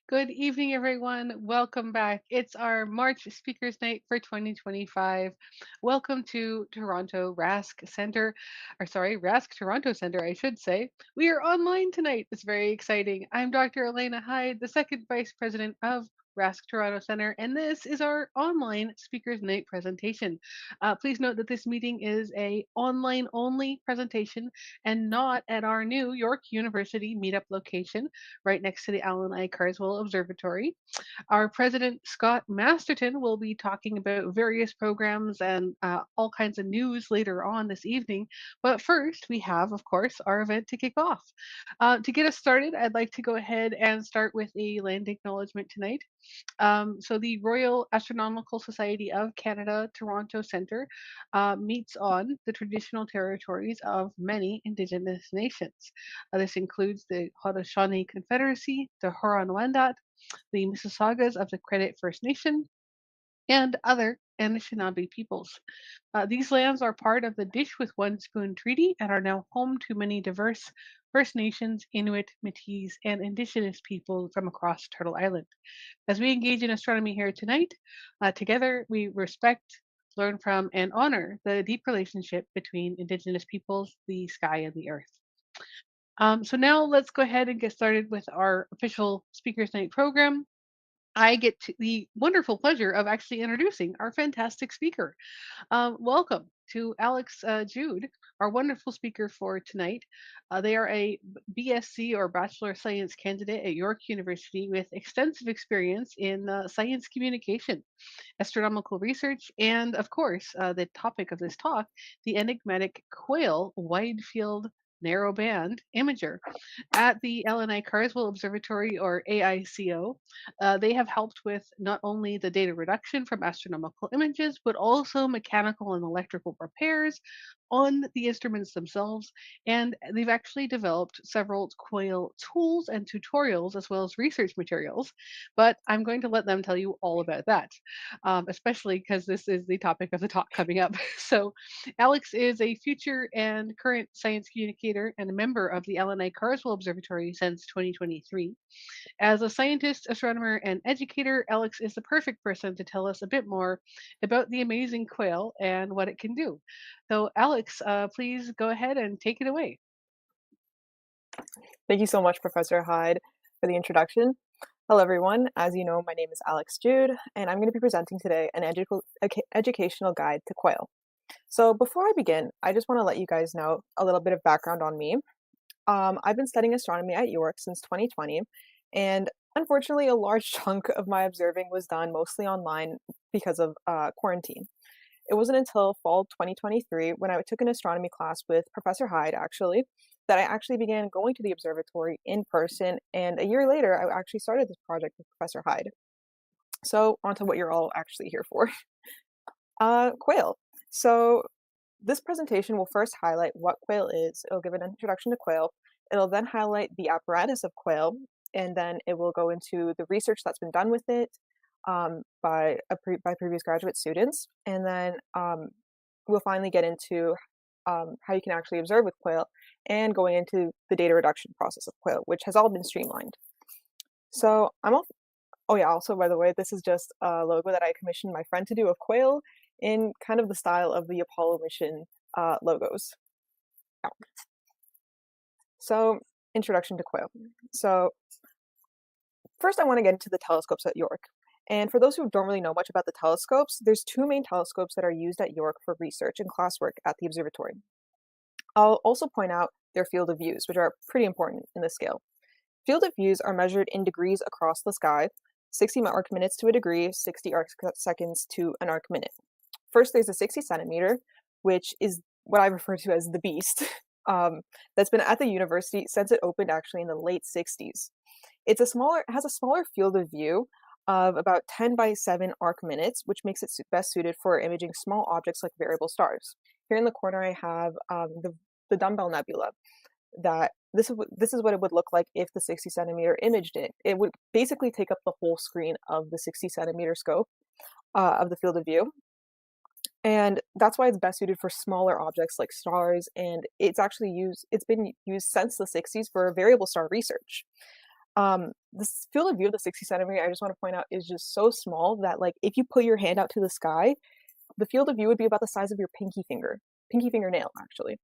Good evening, everyone. Welcome back. It's our March Speakers Night for 2025. Welcome to Toronto RASC Center, or sorry, RASC Toronto Center, I should say. We are online tonight. It's very exciting. I'm Dr. Elena Hyde, the second Vice President of RASC Toronto Center, and this is our online Speakers Night presentation. Please note that this meeting is a online only presentation and not at our new York University meetup location right next to the Allen I. Carswell Observatory. Our president, Scott Masterton, will be talking about various programs and all kinds of news later on this evening. But first, we have, of course, our event to kick off. To get us started, I'd like to go ahead and start with a land acknowledgement tonight. So the Royal Astronomical Society of Canada Toronto Centre meets on the traditional territories of many Indigenous nations. This includes the Haudenosaunee Confederacy, the Huron-Wendat, the Mississaugas of the Credit First Nation, and other Anishinaabe peoples. These lands are part of the Dish with One Spoon Treaty and are now home to many diverse First Nations, Inuit, Métis, and Indigenous people from across Turtle Island. As we engage in astronomy here tonight, together we respect, learn from, and honor the deep relationship between Indigenous peoples, the sky, and the earth. So now let's go ahead and get started with our official Speakers Night program. I get the wonderful pleasure of actually introducing our fantastic speaker. Welcome to Alex Jude, our wonderful speaker for tonight. They are a BSc or Bachelor of Science candidate at York University with extensive experience in science communication, astronomical research, and of course, the topic of this talk, the enigmatic QUAIL wide field narrowband imager at the LNI Carswell Observatory, or AICO. They have helped with not only the data reduction from astronomical images, but also mechanical and electrical repairs on the instruments themselves. And they've actually developed several QUAIL tools and tutorials, as well as research materials. But I'm going to let them tell you all about that, especially because this is the topic of the talk coming up. So, Alex is a future and current science communicator and a member of the LNI Carswell Observatory since 2023. As a scientist, astronomer, and educator, Alex is the perfect person to tell us a bit more about the amazing quail and what it can do. So, Alex, please go ahead and take it away. Thank you so much, Professor Hyde, for the introduction. Hello, everyone. As you know, my name is Alex Jude, and I'm going to be presenting today an educational guide to quail. So before I begin, I just want to let you guys know a little bit of background on me. I've been studying astronomy at York since 2020, and unfortunately, a large chunk of my observing was done mostly online because of quarantine. It wasn't until fall 2023 when I took an astronomy class with Professor Hyde, actually, that I actually began going to the observatory in person. And a year later, I actually started this project with Professor Hyde. So, on to what you're all actually here for. Quail. So, this presentation will first highlight what quail is. It'll give an introduction to quail. It'll then highlight the apparatus of quail, and then it will go into the research that's been done with it, by previous graduate students, and then we'll finally get into how you can actually observe with quail, and going into the data reduction process of quail, which has all been streamlined. So oh yeah, also by the way, this is just a logo that I commissioned my friend to do of quail in kind of the style of the Apollo mission logos. Yeah. So introduction to quail. So first I want to get into the telescopes at York. And for those who don't really know much about the telescopes, there's two main telescopes that are used at York for research and classwork at the observatory. I'll also point out their field of views, which are pretty important in this scale. Field of views are measured in degrees across the sky, 60 arc minutes to a degree, 60 arc seconds to an arc minute. First, there's a 60 centimeter, which is what I refer to as the beast, that's been at the university since it opened actually in the late 60s. It has a smaller field of view of about 10 by 7 arc minutes, which makes it best suited for imaging small objects like variable stars. Here in the corner, I have the dumbbell nebula. This is what it would look like if the 60 centimeter imaged it. It would basically take up the whole screen of the 60 centimeter scope of the field of view. And that's why it's best suited for smaller objects like stars, and it's been used since the 60s for variable star research. This field of view of the 60 centimeter, I just want to point out, is just so small that like if you put your hand out to the sky, the field of view would be about the size of your pinky fingernail actually.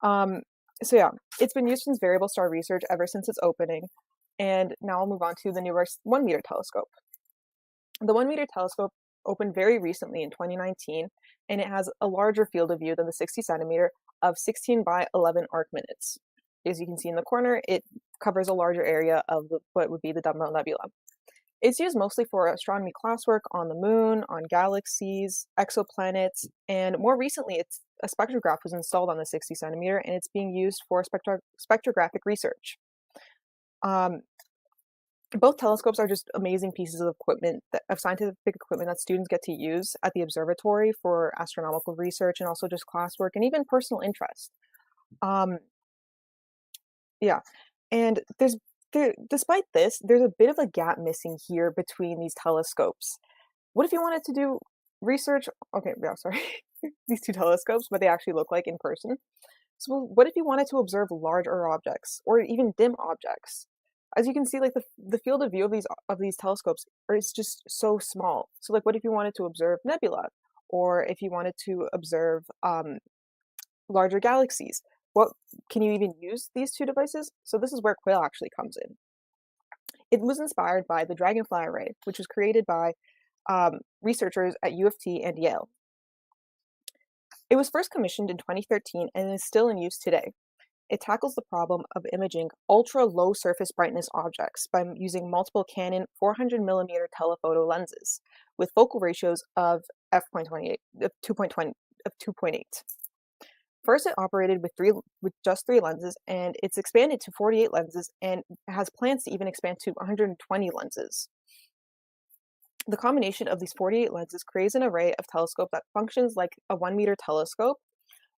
Um, so yeah, it's been used since variable star research ever since its opening. And now I'll move on to the newer 1 meter telescope. The 1 meter telescope opened very recently in 2019, and it has a larger field of view than the 60 centimeter of 16 by 11 arc minutes. As you can see in the corner, it covers a larger area of what would be the Dumbbell Nebula. It's used mostly for astronomy classwork on the moon, on galaxies, exoplanets, and more recently, a spectrograph was installed on the 60 centimeter, and it's being used for spectrographic research. Um, Both telescopes are just amazing pieces of equipment, of scientific equipment that students get to use at the observatory for astronomical research and also just classwork and even personal interest. Um, yeah, and despite this, there's a bit of a gap missing here between these telescopes. What if you wanted to do research? Okay, yeah, sorry, these two telescopes, what they actually look like in person. So, what if you wanted to observe larger objects or even dim objects? As you can see, like the field of view of these telescopes is just so small. So, like, what if you wanted to observe nebula, or if you wanted to observe larger galaxies? What can you even use these two devices? So, this is where QUAIL actually comes in. It was inspired by the Dragonfly Array, which was created by researchers at U of T and Yale. It was first commissioned in 2013 and is still in use today. It tackles the problem of imaging ultra-low surface brightness objects by using multiple Canon 400mm telephoto lenses with focal ratios of f.28 of 2.8. First, it operated with just 3 lenses, and it's expanded to 48 lenses and has plans to even expand to 120 lenses. The combination of these 48 lenses creates an array of telescope that functions like a 1-meter telescope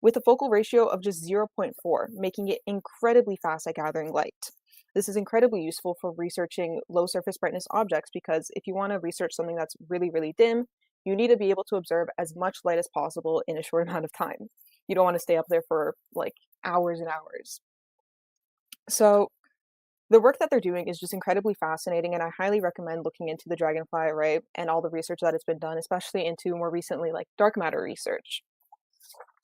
with a focal ratio of just 0.4, making it incredibly fast at gathering light. This is incredibly useful for researching low surface brightness objects because if you want to research something that's really, really dim, you need to be able to observe as much light as possible in a short amount of time. You don't want to stay up there for like hours and hours. So the work that they're doing is just incredibly fascinating, and I highly recommend looking into the Dragonfly Array and all the research that has been done, especially into more recently like dark matter research.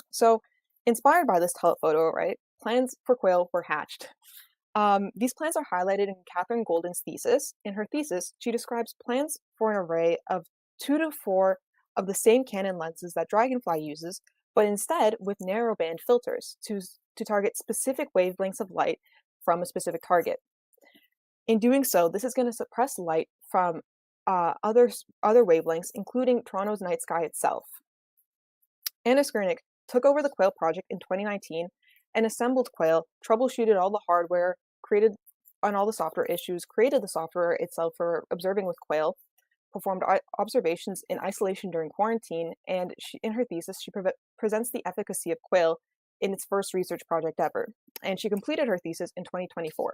So, inspired by this telephoto array, plans for QUAIL were hatched. These plans are highlighted in Catherine Golden's thesis. In her thesis, she describes plans for an array of 2 to 4 of the same Canon lenses that Dragonfly uses, but instead with narrowband filters to target specific wavelengths of light from a specific target. In doing so, this is going to suppress light from other wavelengths, including Toronto's night sky itself. Anna Skurnik took over the QUAIL project in 2019 and assembled QUAIL, troubleshooted all the hardware, created on all the software issues, created the software itself for observing with QUAIL, performed observations in isolation during quarantine, and in her thesis, she presents the efficacy of QUAIL in its first research project ever. And she completed her thesis in 2024.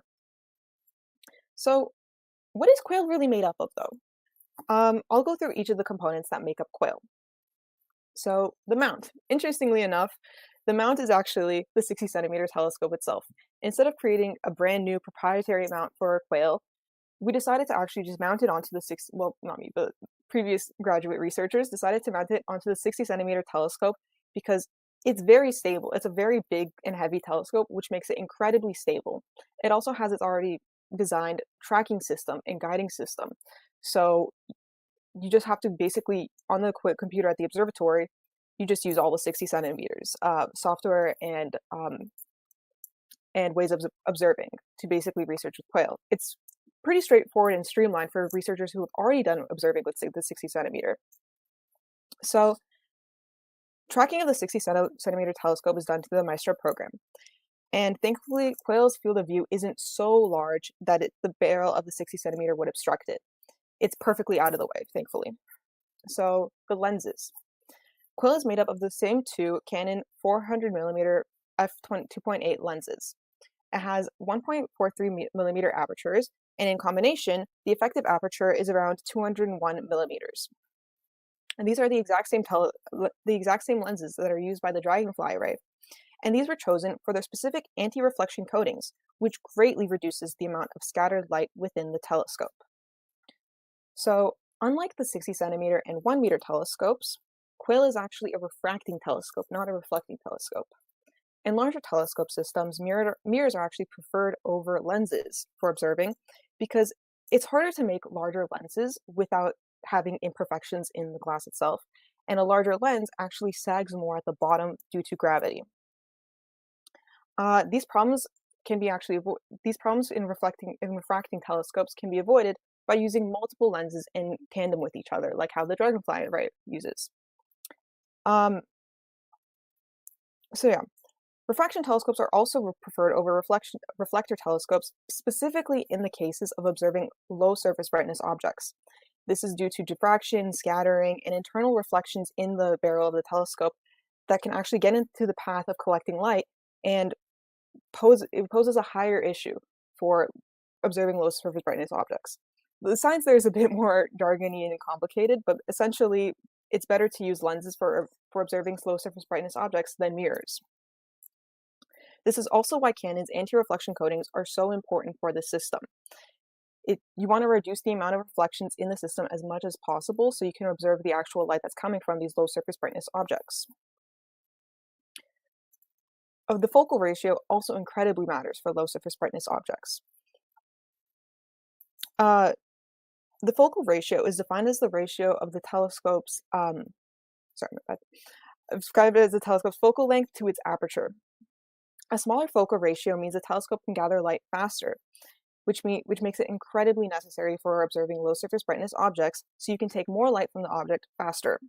So, what is QUAIL really made up of, though? I'll go through each of the components that make up QUAIL. So, the mount. Interestingly enough, the mount is actually the 60 centimeter telescope itself. Instead of creating a brand new proprietary mount for QUAIL, we decided to actually just mount it onto the not me, but previous graduate researchers decided to mount it onto the 60 centimeter telescope because it's very stable. It's a very big and heavy telescope, which makes it incredibly stable. It also has its already designed tracking system and guiding system. So you just have to basically, on the computer at the observatory, you just use all the 60 centimeters software and ways of observing to basically research with QUAIL. It's pretty straightforward and streamlined for researchers who have already done observing with the 60 centimeter. So tracking of the 60 centimeter telescope is done through the Maestro program. And thankfully, QUAIL's field of view isn't so large that the barrel of the 60 centimeter would obstruct it. It's perfectly out of the way, thankfully. So the lenses. QUAIL is made up of the same 2 Canon 400mm f2.8 lenses. It has 1.43mm apertures, and in combination, the effective aperture is around 201 millimeters. And these are the exact same lenses that are used by the Dragonfly Array. and these were chosen for their specific anti-reflection coatings, which greatly reduces the amount of scattered light within the telescope. So, unlike the 60 centimeter and 1 meter telescopes, QUAIL is actually a refracting telescope, not a reflecting telescope. In larger telescope systems, mirrors are actually preferred over lenses for observing because it's harder to make larger lenses without having imperfections in the glass itself, and a larger lens actually sags more at the bottom due to gravity. These problems in refracting telescopes can be avoided by using multiple lenses in tandem with each other, like how the dragonfly uses. Um, so yeah, refraction telescopes are also preferred over reflector telescopes, specifically in the cases of observing low surface brightness objects. This is due to diffraction, scattering, and internal reflections in the barrel of the telescope that can actually get into the path of collecting light and poses a higher issue for observing low surface brightness objects. The science there is a bit more jargony and complicated, but essentially it's better to use lenses for observing low surface brightness objects than mirrors. This is also why Canon's anti-reflection coatings are so important for the system. You want to reduce the amount of reflections in the system as much as possible so you can observe the actual light that's coming from these low surface brightness objects. The focal ratio also incredibly matters for low surface brightness objects. The focal ratio is defined as the ratio of the telescope's, described as the telescope's focal length to its aperture. A smaller focal ratio means the telescope can gather light faster, which makes it incredibly necessary for observing low surface brightness objects, so you can take more light from the object faster.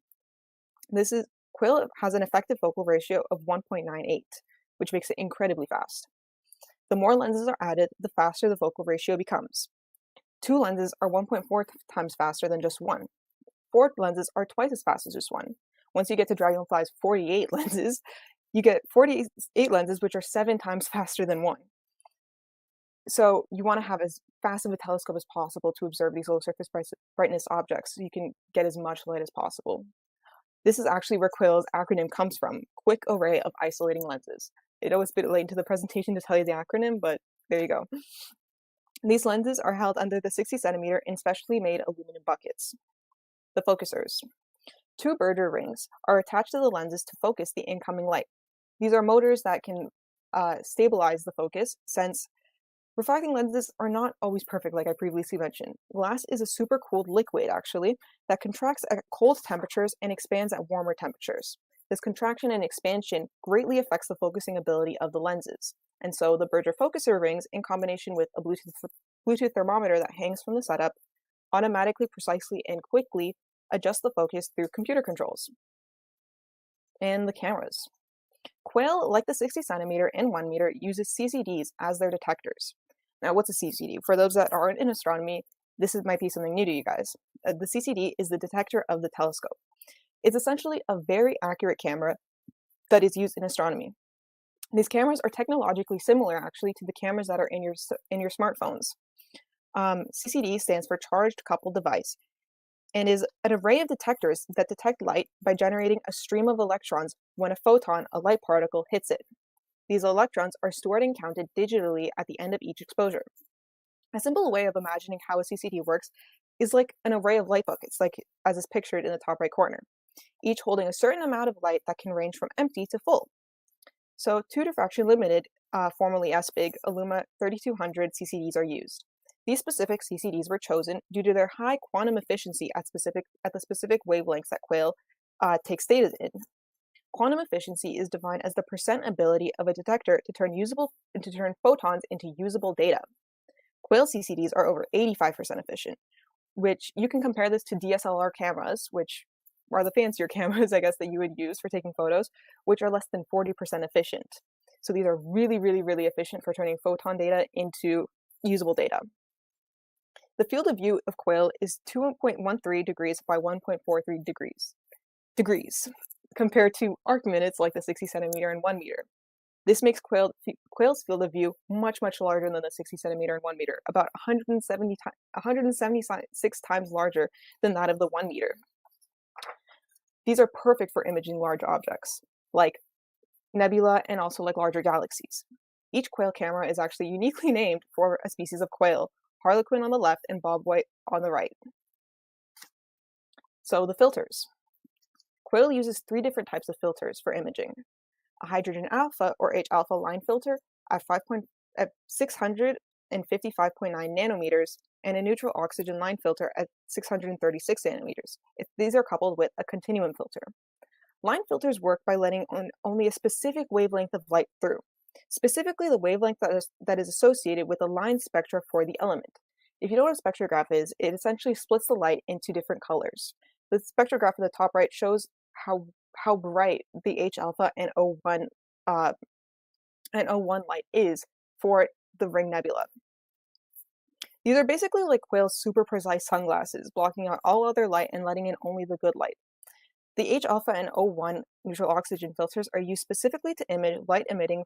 QUAIL has an effective focal ratio of 1.98, which makes it incredibly fast. The more lenses are added, the faster the focal ratio becomes. 2 lenses are 1.4 times faster than just 1. 4 lenses are twice as fast as just 1. Once you get to Dragonfly's 48 lenses, you get 48 lenses, which are 7 times faster than 1. So you want to have as fast of a telescope as possible to observe these low surface brightness objects so you can get as much light as possible. This is actually where QUAIL's acronym comes from, Quick Array of Isolating Lenses. I know it's a bit late into the presentation to tell you the acronym, but there you go. These lenses are held under the 60 centimeter in specially made aluminum buckets. The focusers. 2 Berger rings are attached to the lenses to focus the incoming light. These are motors that can stabilize the focus, since refracting lenses are not always perfect, like I previously mentioned. Glass is a supercooled liquid, actually, that contracts at cold temperatures and expands at warmer temperatures. This contraction and expansion greatly affects the focusing ability of the lenses. And so the Berger focuser rings, in combination with a Bluetooth thermometer that hangs from the setup, automatically, precisely, and quickly adjust the focus through computer controls. And the cameras. QUAIL, like the 60 centimeter and 1 meter, uses CCDs as their detectors. Now, what's a CCD? For those that aren't in astronomy, might be something new to you guys. The CCD is the detector of the telescope. It's essentially a very accurate camera that is used in astronomy. These cameras are technologically similar, actually, to the cameras that are in your smartphones. CCD stands for Charged Coupled Device, and is an array of detectors that detect light by generating a stream of electrons when a photon, a light particle, hits it. These electrons are stored and counted digitally at the end of each exposure. A simple way of imagining how a CCD works is like an array of light buckets, as is pictured in the top right corner, each holding a certain amount of light that can range from empty to full. So 2 Diffraction Limited, formerly SBIG, Illuma 3200 CCDs are used. These specific CCDs were chosen due to their high quantum efficiency at the specific wavelengths that QUAIL takes data in. Quantum efficiency is defined as the percent ability of a detector to turn photons into usable data. QUAIL CCDs are over 85% efficient, which you can compare this to DSLR cameras, which are the fancier cameras, I guess, that you would use for taking photos, which are less than 40% efficient. So these are really, really, really efficient for turning photon data into usable data. The field of view of QUAIL is 2.13 degrees by 1.43 degrees, compared to arc minutes like the 60 centimeter and 1 meter. This makes QUAIL's field of view much, much larger than the 60 centimeter and 1 meter, about 176 times larger than that of the 1 meter. These are perfect for imaging large objects, like nebula, and also like larger galaxies. Each quail camera is actually uniquely named for a species of quail, harlequin on the left and bobwhite on the right. So the filters. QUAIL uses 3 different types of filters for imaging. A hydrogen alpha or H-alpha line filter at 655.9 nanometers and a neutral oxygen line filter at 636 nanometers, if these are coupled with a continuum filter. Line filters work by letting only a specific wavelength of light through, specifically the wavelength that is associated with the line spectra for the element. If you know what a spectrograph is, it essentially splits the light into different colors. The spectrograph at the top right shows how bright the H alpha and O1 light is for the ring nebula. These are basically like QUAIL's super precise sunglasses, blocking out all other light and letting in only the good light. The H alpha and O1 neutral oxygen filters are used specifically to image light emitting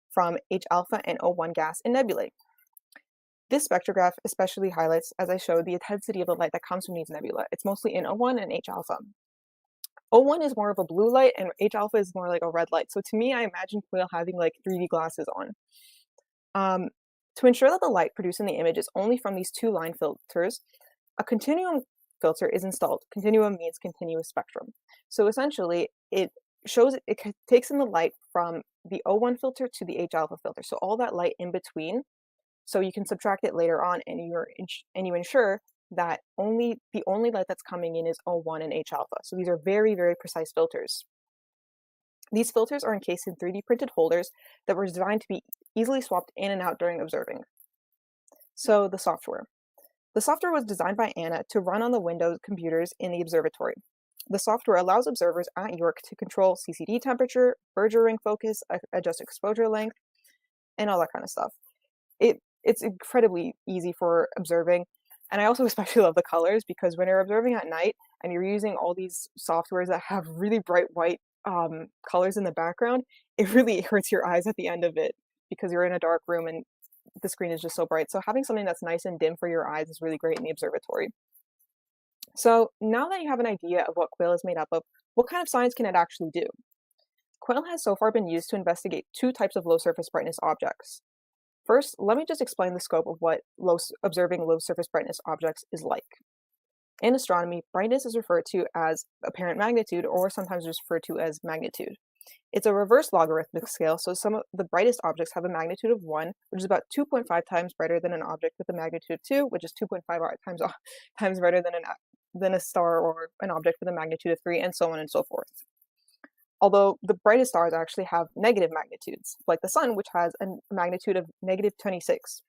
from H alpha and O1 gas in nebulae. This spectrograph especially highlights, as I showed, the intensity of the light that comes from these nebula. It's mostly in O1 and H alpha. O1 is more of a blue light and H alpha is more like a red light. So to me, I imagine QUAIL having like 3D glasses on. To ensure that the light produced in the image is only from these 2 line filters, a continuum filter is installed. Continuum means continuous spectrum. So essentially, it takes in the light from the O1 filter to the H alpha filter. So all that light in between. So you can subtract it later on, and you ensure that the only light that's coming in is O1 and H alpha. So these are very, very precise filters. These filters are encased in 3D printed holders that were designed to be easily swapped in and out during observing. So the software. The software was designed by Anna to run on the Windows computers in the observatory. The software allows observers at York to control CCD temperature, Berger ring focus, adjust exposure length, and all that kind of stuff. It's incredibly easy for observing. And I also especially love the colors, because when you're observing at night and you're using all these softwares that have really bright white colors in the background, it really hurts your eyes at the end of it, because you're in a dark room and the screen is just so bright. So having something that's nice and dim for your eyes is really great in the observatory. So now that you have an idea of what QUAIL is made up of, what kind of science can it actually do? QUAIL has so far been used to investigate 2 types of low surface brightness objects. First, let me just explain the scope of what observing low surface brightness objects is like. In astronomy, brightness is referred to as apparent magnitude, or sometimes referred to as magnitude. It's a reverse logarithmic scale, so some of the brightest objects have a magnitude of 1, which is about 2.5 times brighter than an object with a magnitude of 2, which is 2.5 times brighter than a star or an object with a magnitude of 3, and so on and so forth. Although the brightest stars actually have negative magnitudes, like the sun, which has a magnitude of negative 26.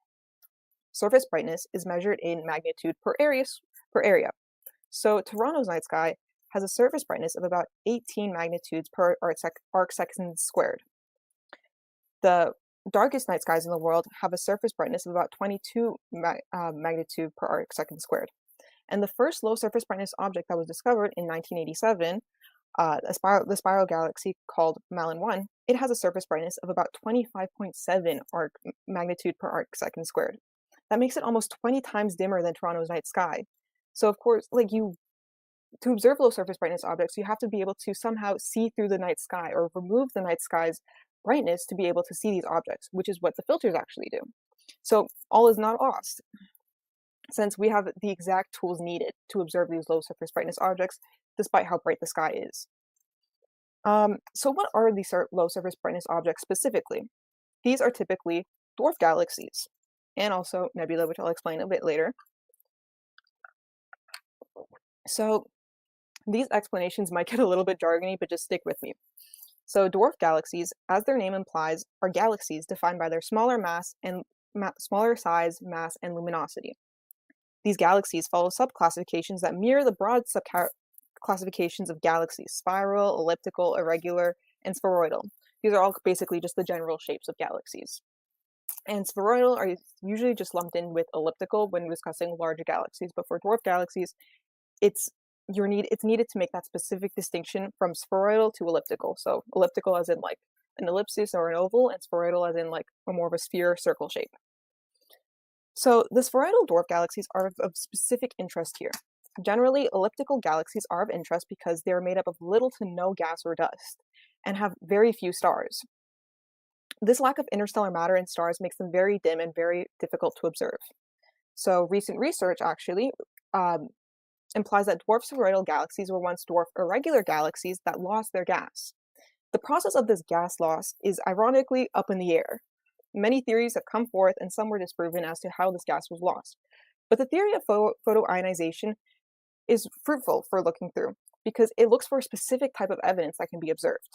Surface brightness is measured in magnitude per area. So Toronto's night sky has a surface brightness of about 18 magnitudes per arc second squared. The darkest night skies in the world have a surface brightness of about 22 magnitude per arc second squared. And the first low surface brightness object that was discovered in 1987, the spiral galaxy called Malin 1, it has a surface brightness of about 25.7 magnitude per arc second squared. That makes it almost 20 times dimmer than Toronto's night sky. So of course, to observe low surface brightness objects, you have to be able to somehow see through the night sky or remove the night sky's brightness to be able to see these objects, which is what the filters actually do. So all is not lost, since we have the exact tools needed to observe these low surface brightness objects, despite how bright the sky is. So what are these low surface brightness objects specifically? These are typically dwarf galaxies, and also nebula, which I'll explain a bit later. So these explanations might get a little bit jargony, but just stick with me. So dwarf galaxies, as their name implies, are galaxies defined by their smaller smaller size, mass, and luminosity. These galaxies follow subclassifications that mirror the broad subclassifications of galaxies: spiral, elliptical, irregular, and spheroidal. These are all basically just the general shapes of galaxies. And spheroidal are usually just lumped in with elliptical when discussing larger galaxies, but for dwarf galaxies, it's needed to make that specific distinction from spheroidal to elliptical. So elliptical as in like an ellipsis or an oval, and spheroidal as in like a more of a sphere circle shape. So the spheroidal dwarf galaxies are of specific interest here. Generally, elliptical galaxies are of interest because they are made up of little to no gas or dust and have very few stars. This lack of interstellar matter in stars makes them very dim and very difficult to observe. So recent research actually um, implies that dwarf spheroidal galaxies were once dwarf irregular galaxies that lost their gas. The process of this gas loss is ironically up in the air. Many theories have come forth and some were disproven as to how this gas was lost. But the theory of photoionization is fruitful for looking through because it looks for a specific type of evidence that can be observed.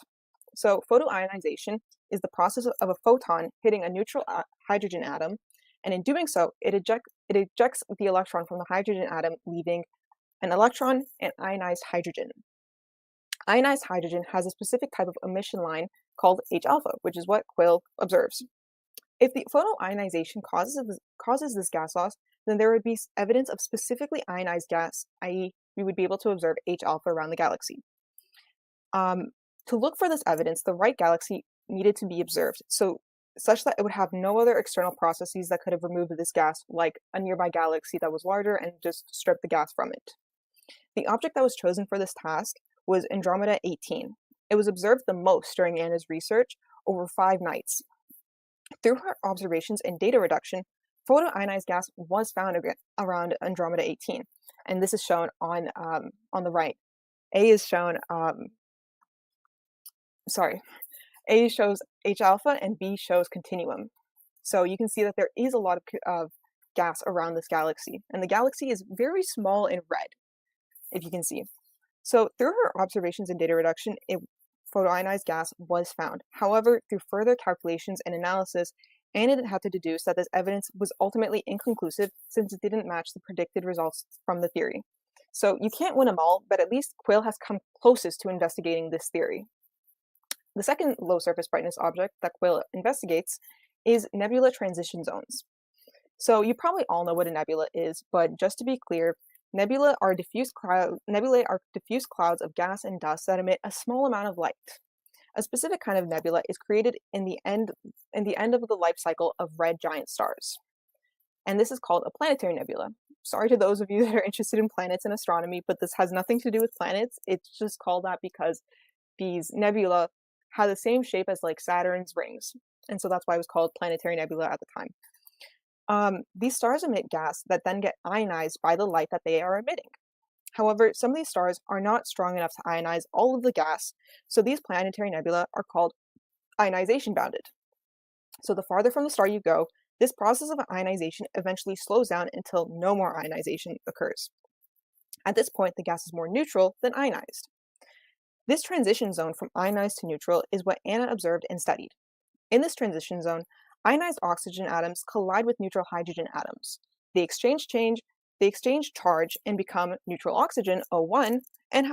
So photoionization is the process of a photon hitting a neutral hydrogen atom, and in doing so, it ejects the electron from the hydrogen atom, leaving an electron and ionized hydrogen. Ionized hydrogen has a specific type of emission line called H-alpha, which is what QUAIL observes. If the photoionization causes this gas loss, then there would be evidence of specifically ionized gas, i.e., we would be able to observe H-alpha around the galaxy. To look for this evidence, the right galaxy needed to be observed, such that it would have no other external processes that could have removed this gas, like a nearby galaxy that was larger and just stripped the gas from it. The object that was chosen for this task was Andromeda 18. It was observed the most during Anna's research over 5 nights. Through her observations and data reduction, photoionized gas was found around Andromeda 18, and this is shown on the right. A shows H-alpha and B shows continuum. So you can see that there is a lot of gas around this galaxy, and the galaxy is very small in red, if you can see. So through her observations and data reduction, photoionized gas was found. However, through further calculations and analysis, Anna had to deduce that this evidence was ultimately inconclusive since it didn't match the predicted results from the theory. So you can't win them all, but at least QUAIL has come closest to investigating this theory. The second low surface brightness object that QUAIL investigates is nebula transition zones. So you probably all know what a nebula is, but just to be clear, nebulae are diffuse clouds of gas and dust that emit a small amount of light. A specific kind of nebula is created in the end of the life cycle of red giant stars. And this is called a planetary nebula. Sorry to those of you that are interested in planets and astronomy, but this has nothing to do with planets. It's just called that because these nebula have the same shape as like Saturn's rings. And so that's why it was called planetary nebula at the time. These stars emit gas that then get ionized by the light that they are emitting. However, some of these stars are not strong enough to ionize all of the gas, so these planetary nebula are called ionization bounded. So the farther from the star you go, this process of ionization eventually slows down until no more ionization occurs. At this point, the gas is more neutral than ionized. This transition zone from ionized to neutral is what Anna observed and studied. In this transition zone, ionized oxygen atoms collide with neutral hydrogen atoms. They exchange charge and become neutral oxygen, O1, and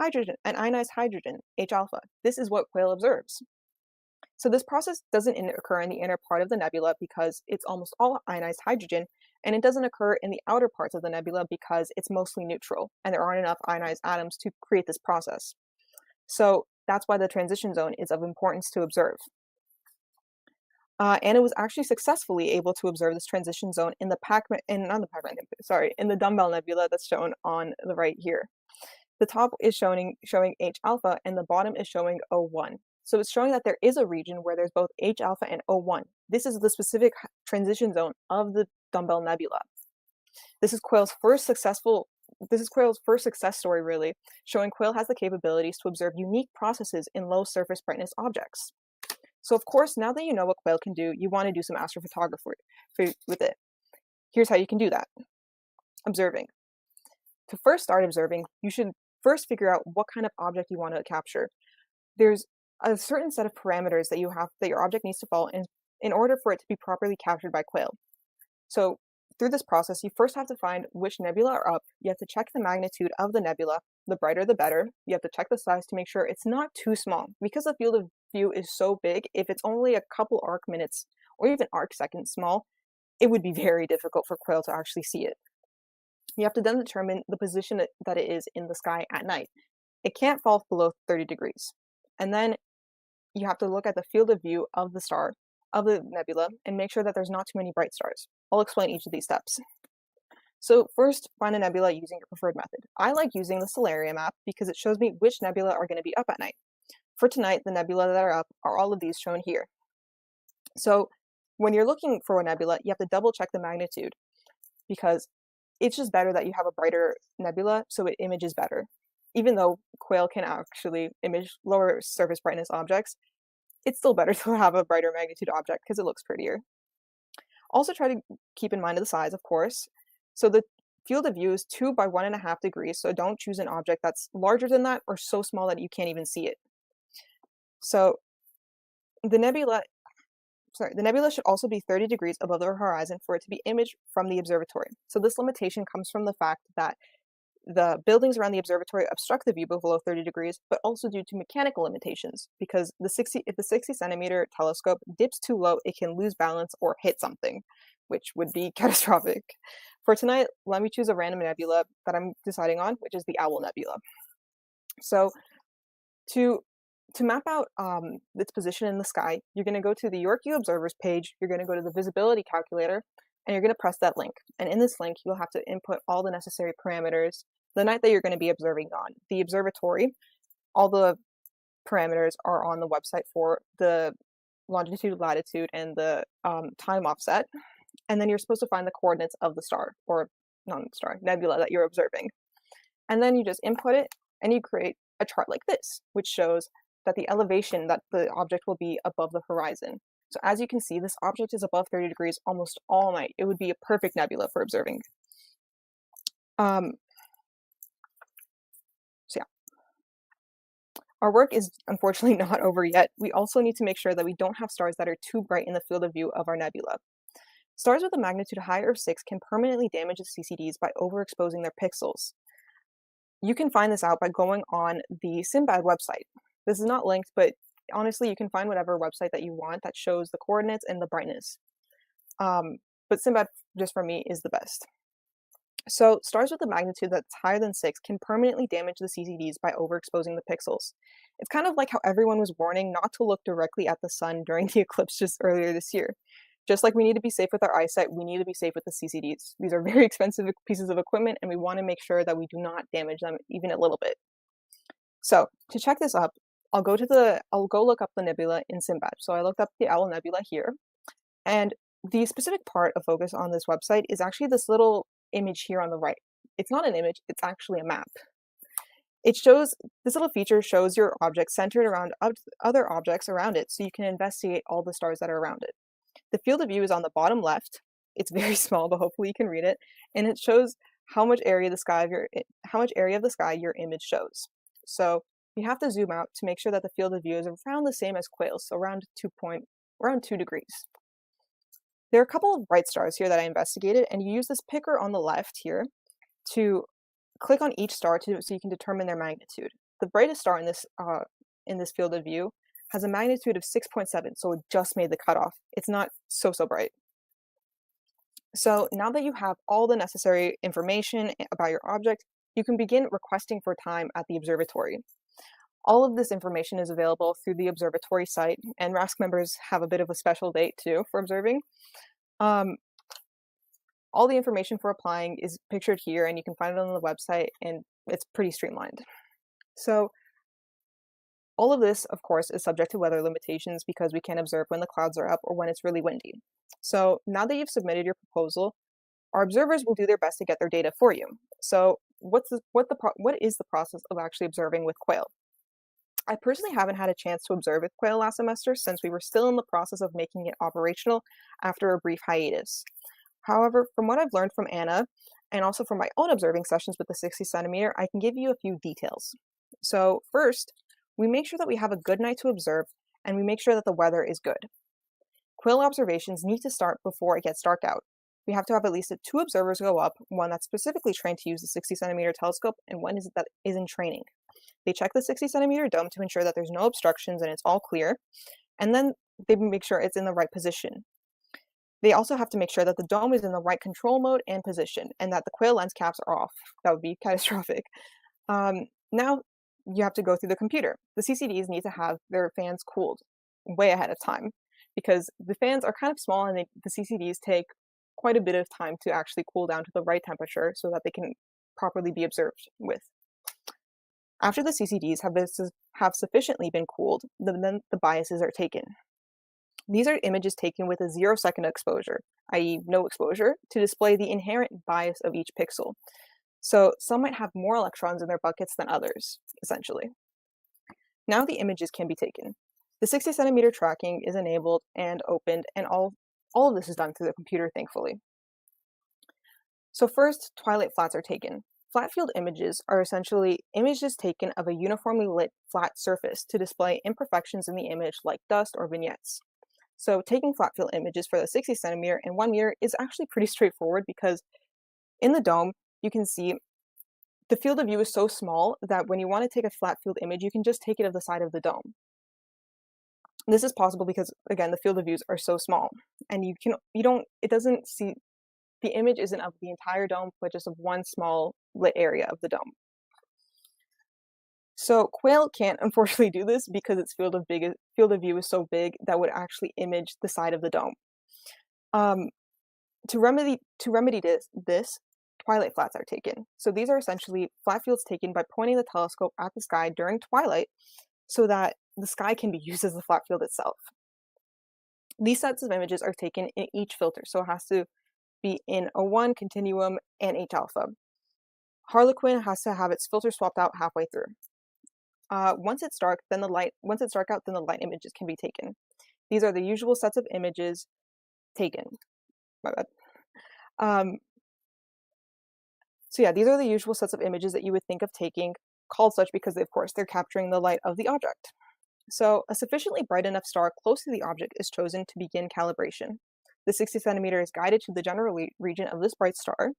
ionized hydrogen, H-alpha. This is what QUAIL observes. So this process doesn't occur in the inner part of the nebula because it's almost all ionized hydrogen, and it doesn't occur in the outer parts of the nebula because it's mostly neutral, and there aren't enough ionized atoms to create this process. So that's why the transition zone is of importance to observe. And it was actually successfully able to observe this transition zone in the Dumbbell Nebula that's shown on the right here. The top is showing H-alpha, and the bottom is showing O1. So it's showing that there is a region where there's both H-alpha and O1. This is the specific transition zone of the Dumbbell Nebula. This is QUAIL's first success story, really, showing QUAIL has the capabilities to observe unique processes in low surface brightness objects. So of course, now that you know what QUAIL can do, you want to do some astrophotography with it. Here's how you can do that. Observing. To first start observing, you should first figure out what kind of object you want to capture. There's a certain set of parameters that your object needs to follow in order for it to be properly captured by QUAIL. So through this process, you first have to find which nebula are up. You have to check the magnitude of the nebula. The brighter, the better. You have to check the size to make sure it's not too small. Because the field of view is so big, if it's only a couple arc minutes or even arc seconds small, it would be very difficult for QUAIL to actually see it. You have to then determine the position that it is in the sky at night. It can't fall below 30 degrees. And then you have to look at the field of view of the nebula, and make sure that there's not too many bright stars. I'll explain each of these steps. So first, find a nebula using your preferred method. I like using the Solarium app because it shows me which nebula are going to be up at night. For tonight, the nebula that are up are all of these shown here. So when you're looking for a nebula, you have to double check the magnitude because it's just better that you have a brighter nebula so it images better. Even though QUAIL can actually image lower surface brightness objects, it's still better to have a brighter magnitude object because it looks prettier. Also try to keep in mind the size, of course. So the field of view is 2 by 1.5 degrees, so don't choose an object that's larger than that or so small that you can't even see it. So the nebula should also be 30 degrees above the horizon for it to be imaged from the observatory. So this limitation comes from the fact that the buildings around the observatory obstruct the view below 30 degrees, but also due to mechanical limitations, because if the 60 centimeter telescope dips too low, it can lose balance or hit something, which would be catastrophic. For tonight, let me choose a random nebula that I'm deciding on, which is the Owl Nebula. So to map out its position in the sky, you're going to go to the Yorkview Observers page, you're going to go to the visibility calculator, and you're going to press that link. And in this link, you'll have to input all the necessary parameters, the night that you're going to be observing on. The observatory, all the parameters are on the website for the longitude, latitude, and the time offset. And then you're supposed to find the coordinates of the star, or not star, nebula that you're observing. And then you just input it, and you create a chart like this, which shows that the elevation that the object will be above the horizon. So as you can see, this object is above 30 degrees almost all night. It would be a perfect nebula for observing. So yeah. Our work is unfortunately not over yet. We also need to make sure that we don't have stars that are too bright in the field of view of our nebula. Stars with a magnitude higher of 6 can permanently damage the CCDs by overexposing their pixels. You can find this out by going on the Simbad website. This is not linked, but honestly, you can find whatever website that you want that shows the coordinates and the brightness. But Simbad, just for me, is the best. So stars with a magnitude that's higher than 6 can permanently damage the CCDs by overexposing the pixels. It's kind of like how everyone was warning not to look directly at the sun during the eclipse just earlier this year. Just like we need to be safe with our eyesight, we need to be safe with the CCDs. These are very expensive pieces of equipment, and we want to make sure that we do not damage them even a little bit. So to check this up, I'll go look up the nebula in Simbad. So I looked up the Owl Nebula here, and the specific part of focus on this website is actually this little image here on the right. It's not an image, it's actually a map. This little feature shows your object centered around other objects around it, so you can investigate all the stars that are around it. The field of view is on the bottom left. It's very small, but hopefully you can read it, and it shows how much area of the sky your image shows. So you have to zoom out to make sure that the field of view is around the same as QUAIL's, so around 2 degrees. There are a couple of bright stars here that I investigated, and you use this picker on the left here to click on each star so you can determine their magnitude. The brightest star in this field of view has a magnitude of 6.7, so it just made the cutoff. It's not so bright. So now that you have all the necessary information about your object, you can begin requesting for time at the observatory. All of this information is available through the observatory site, and RASC members have a bit of a special date too for observing. All the information for applying is pictured here, and you can find it on the website, and it's pretty streamlined. So all of this, of course, is subject to weather limitations because we can't observe when the clouds are up or when it's really windy. So now that you've submitted your proposal, our observers will do their best to get their data for you. So what is the process of actually observing with QUAIL? I personally haven't had a chance to observe with QUAIL last semester since we were still in the process of making it operational after a brief hiatus. However, from what I've learned from Anna, and also from my own observing sessions with the 60 centimeter, I can give you a few details. So first, we make sure that we have a good night to observe, and we make sure that the weather is good. QUIL observations need to start before it gets dark out. We have to have at least 2 observers go up, one that's specifically trained to use the 60 centimeter telescope, and one that is in training. They check the 60 centimeter dome to ensure that there's no obstructions and it's all clear, and then they make sure it's in the right position. They also have to make sure that the dome is in the right control mode and position, and that the QUAIL lens caps are off. That would be catastrophic. Now you have to go through the computer. The CCDs need to have their fans cooled way ahead of time because the fans are kind of small and the CCDs take quite a bit of time to actually cool down to the right temperature so that they can properly be observed with. After the CCDs have sufficiently been cooled, then the biases are taken. These are images taken with a 0-second exposure, i.e. no exposure, to display the inherent bias of each pixel. So some might have more electrons in their buckets than others, essentially. Now the images can be taken. The 60 centimeter tracking is enabled and opened, and all of this is done through the computer, thankfully. So first, twilight flats are taken. Flat field images are essentially images taken of a uniformly lit flat surface to display imperfections in the image like dust or vignettes. So taking flat field images for the 60 centimeter in 1 year is actually pretty straightforward because in the dome, you can see the field of view is so small that when you want to take a flat field image, you can just take it of the side of the dome. This is possible because, again, the field of views are so small, and the image isn't of the entire dome, but just of one small lit area of the dome. So QUAIL can't unfortunately do this because its field of view is so big that would actually image the side of the dome. To remedy this, twilight flats are taken. So these are essentially flat fields taken by pointing the telescope at the sky during twilight so that the sky can be used as the flat field itself. These sets of images are taken in each filter, so it has to be in O1, continuum, and H alpha. Harlequin has to have its filter swapped out halfway through. Once it's dark out, then the light images can be taken. These are the usual sets of images taken. My bad. So yeah, these are the usual sets of images that you would think of taking, called such because, of course, they're capturing the light of the object. So a sufficiently bright enough star close to the object is chosen to begin calibration. The 60 centimeter is guided to the general region of this bright star,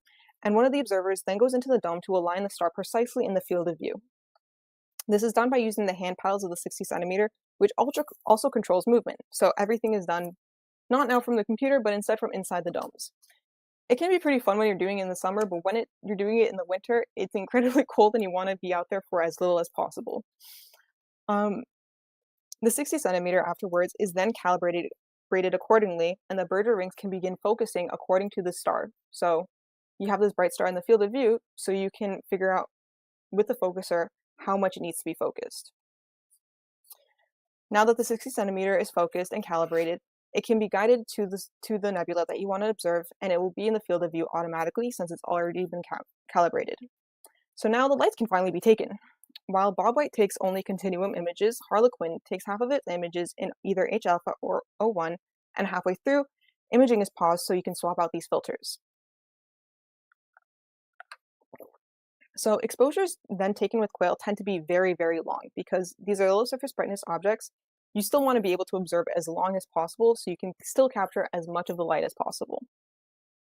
and one of the observers then goes into the dome to align the star precisely in the field of view. This is done by using the hand paddles of the 60 centimeter, which also controls movement. So everything is done not now from the computer, but instead from inside the domes. It can be pretty fun when you're doing it in the summer, but when you're doing it in the winter, it's incredibly cold and you want to be out there for as little as possible. The 60 centimeter afterwards is then calibrated accordingly, and the Berger rings can begin focusing according to the star. So you have this bright star in the field of view, so you can figure out with the focuser how much it needs to be focused. Now that the 60 centimeter is focused and calibrated, it can be guided to the nebula that you want to observe, and it will be in the field of view automatically since it's already been calibrated. So now the lights can finally be taken. While Bob White takes only continuum images, Harlequin takes half of its images in either H alpha or O1, and halfway through, imaging is paused so you can swap out these filters. So exposures then taken with QUAIL tend to be very, very long because these are low surface brightness objects. You still want to be able to observe as long as possible so you can still capture as much of the light as possible.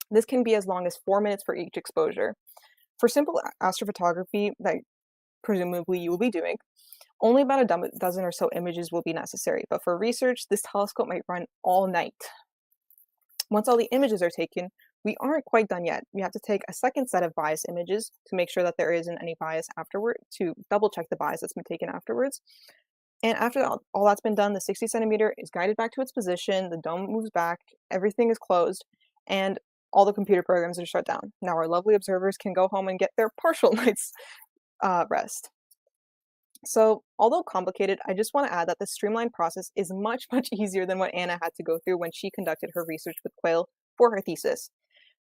This can be as long as 4 minutes for each exposure. For simple astrophotography that presumably you will be doing, only about a dozen or so images will be necessary, but for research, this telescope might run all night. Once all the images are taken, we aren't quite done yet. We have to take a second set of bias images to make sure that there isn't any bias afterward, to double check the bias that's been taken afterwards. And after all that's been done, the 60 centimeter is guided back to its position, the dome moves back, everything is closed, and all the computer programs are shut down. Now our lovely observers can go home and get their partial night's rest. So, although complicated, I just want to add that the streamlined process is much, much easier than what Anna had to go through when she conducted her research with QUAIL for her thesis.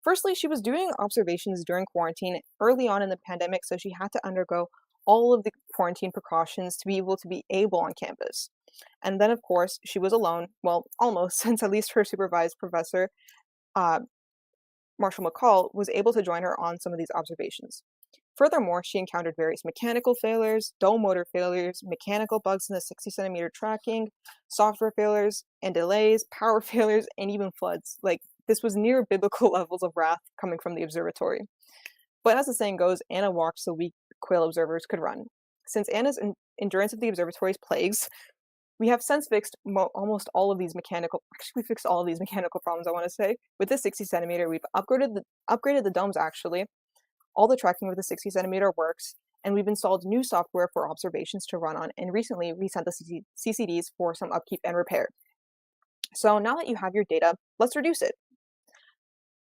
Firstly, she was doing observations during quarantine early on in the pandemic, so she had to undergo all of the quarantine precautions to be able on campus. And then, of course, she was alone, well, almost, since at least her supervised professor, Marshall McCall, was able to join her on some of these observations. Furthermore, she encountered various mechanical failures, dome motor failures, mechanical bugs in the 60 centimeter tracking, software failures and delays, power failures, and even floods. Like, this was near biblical levels of wrath coming from the observatory. But as the saying goes, Anna walked so we QUAIL observers could run. Since Anna's endurance of the observatory's plagues, we have since fixed almost all of these mechanical, actually we fixed all of these mechanical problems, I want to say. With the 60 centimeter, we've upgraded the domes actually. All the tracking with the 60 centimeter works, and we've installed new software for observations to run on, and recently we sent the CCDs for some upkeep and repair. So now that you have your data, let's reduce it.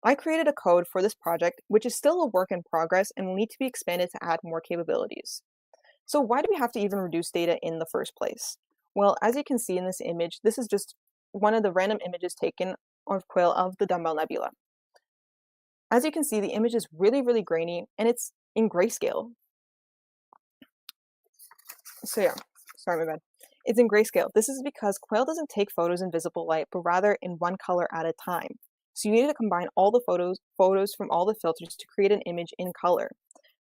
I created a code for this project, which is still a work in progress and will need to be expanded to add more capabilities. So why do we have to even reduce data in the first place? Well, as you can see in this image, this is just one of the random images taken of QUAIL of the Dumbbell Nebula. As you can see, the image is really, really grainy and it's in grayscale. So yeah, sorry, my bad. It's in grayscale. This is because QUAIL doesn't take photos in visible light, but rather in one color at a time. So you need to combine all the photos from all the filters to create an image in color.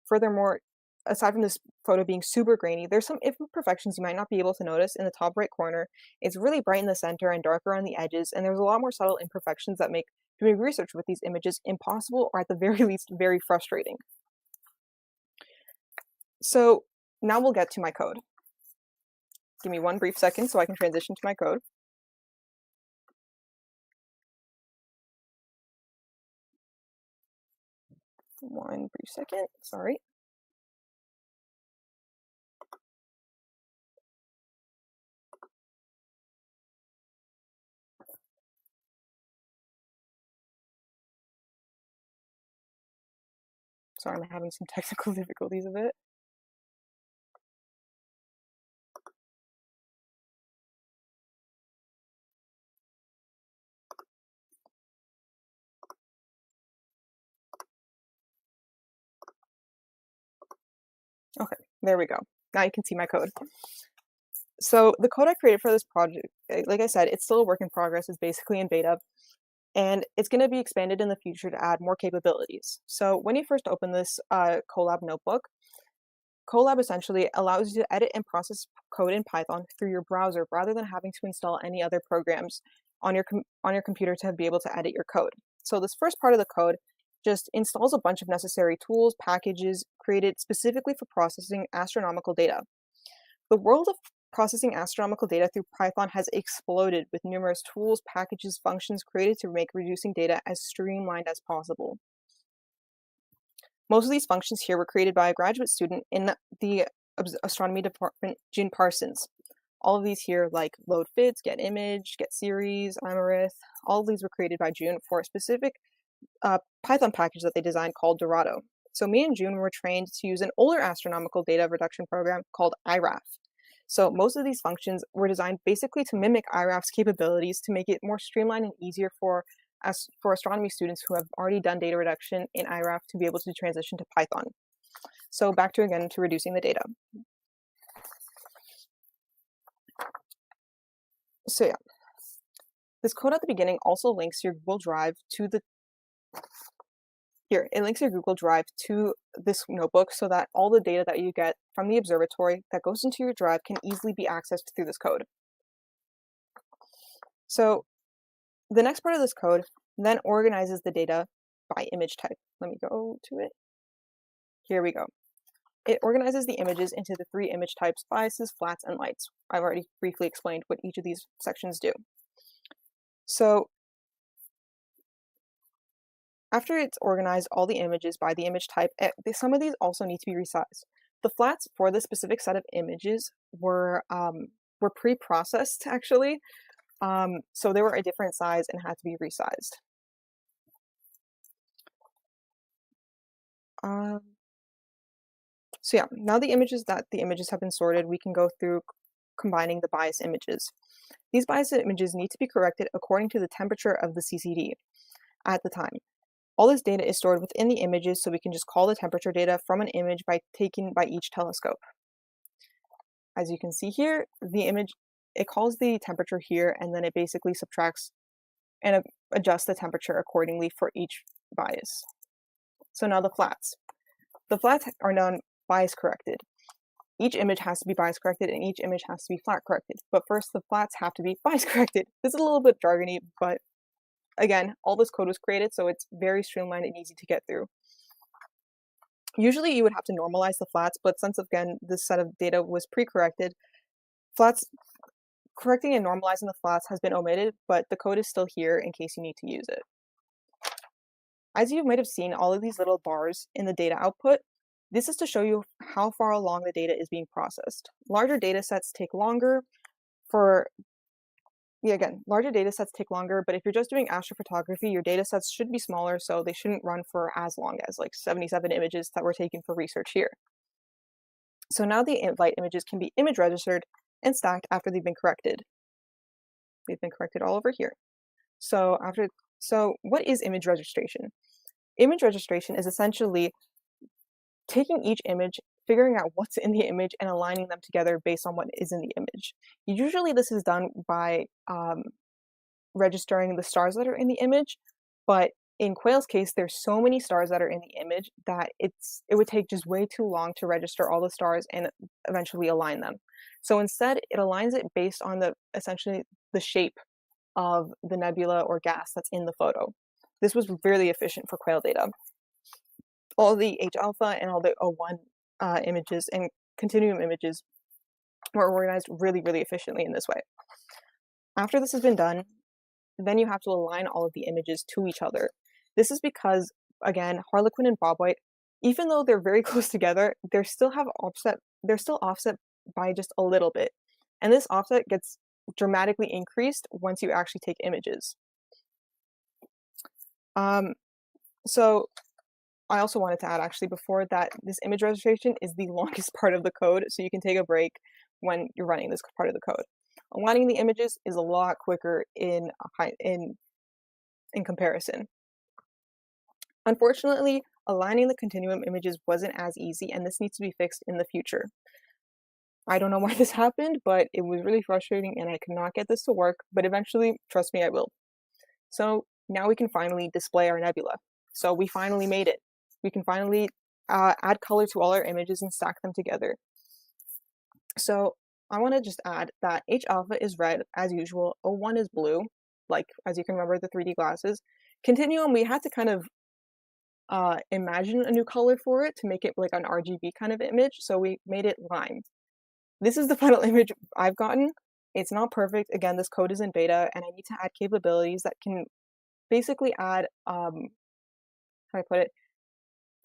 Furthermore, aside from this photo being super grainy, there's some imperfections you might not be able to notice in the top right corner. It's really bright in the center and darker on the edges, and there's a lot more subtle imperfections that make doing research with these images impossible, or at the very least, very frustrating. So now we'll get to my code. Give me one brief second so I can transition to my code. One brief second, sorry. Sorry, I'm having some technical difficulties of it. Okay, there we go. Now you can see my code. So the code I created for this project, like I said, it's still a work in progress. It's basically in beta, and it's going to be expanded in the future to add more capabilities. So when you first open this Colab notebook, Colab essentially allows you to edit and process code in Python through your browser rather than having to install any other programs on your computer to be able to edit your code. So this first part of the code just installs a bunch of necessary tools, packages created specifically for processing astronomical data. The world of processing astronomical data through Python has exploded with numerous tools, packages, functions created to make reducing data as streamlined as possible. Most of these functions here were created by a graduate student in the astronomy department, June Parsons. All of these here, like load fits, get image, get series, Amaranth, all of these were created by June for a specific Python package that they designed called Dorado. So me and June were trained to use an older astronomical data reduction program called IRAF. So most of these functions were designed basically to mimic IRAF's capabilities to make it more streamlined and easier for astronomy students who have already done data reduction in IRAF to be able to transition to Python. So back to reducing the data. So yeah, this code at the beginning also links your Google Drive to it links your Google Drive to this notebook so that all the data that you get from the observatory that goes into your drive can easily be accessed through this code. So the next part of this code then organizes the data by image type. Let me go to it. Here we go. It organizes the images into the three image types: biases, flats, and lights. I've already briefly explained what each of these sections do. So after it's organized all the images by the image type, some of these also need to be resized. The flats for this specific set of images were pre-processed actually, so they were a different size and had to be resized. So yeah, now the images have been sorted, we can go through combining the bias images. These bias images need to be corrected according to the temperature of the CCD at the time. All this data is stored within the images, so we can just call the temperature data from an image taken by each telescope. As you can see here, the image, it calls the temperature here, and then it basically subtracts and adjusts the temperature accordingly for each bias. So now the flats. The flats are now bias corrected. Each image has to be bias corrected and each image has to be flat corrected. But first, the flats have to be bias corrected. This is a little bit jargony, but again, all this code was created, so it's very streamlined and easy to get through. Usually you would have to normalize the flats, but since again, this set of data was pre-corrected, correcting and normalizing the flats has been omitted, but the code is still here in case you need to use it. As you might have seen, all of these little bars in the data output, this is to show you how far along the data is being processed. Larger data sets take longer for yeah, again, larger data sets take longer, but if you're just doing astrophotography, your data sets should be smaller, so they shouldn't run for as long as like 77 images that were taken for research here. So now the light images can be image registered and stacked after they've been corrected. They've been corrected all over here. So what is image registration? Image registration is essentially taking each image, figuring out what's in the image, and aligning them together based on what is in the image. Usually this is done by registering the stars that are in the image, but in Quail's case, there's so many stars that are in the image that it would take just way too long to register all the stars and eventually align them. So instead, it aligns it based on essentially the shape of the nebula or gas that's in the photo. This was really efficient for Quail data. All the H alpha and all the O1 images and continuum images were organized really, really efficiently in this way. After this has been done, then you have to align all of the images to each other. This is because, again, Harlequin and Bob White, even though they're very close together, they're still offset by just a little bit. And this offset gets dramatically increased once you actually take images. So I also wanted to add actually before that this image registration is the longest part of the code, so you can take a break when you're running this part of the code. Aligning the images is a lot quicker in comparison. Unfortunately, aligning the continuum images wasn't as easy, and this needs to be fixed in the future. I don't know why this happened, but it was really frustrating and I could not get this to work, but eventually, trust me, I will. So now we can finally display our nebula. So we finally made it. We can finally add color to all our images and stack them together. So I want to just add that H alpha is red as usual, O1 is blue, like as you can remember the 3D glasses. Continuum, we had to kind of imagine a new color for it to make it like an RGB kind of image, so we made it lime. This is the final image I've gotten. It's not perfect. Again, this code is in beta, and I need to add capabilities that can basically add, how do I put it?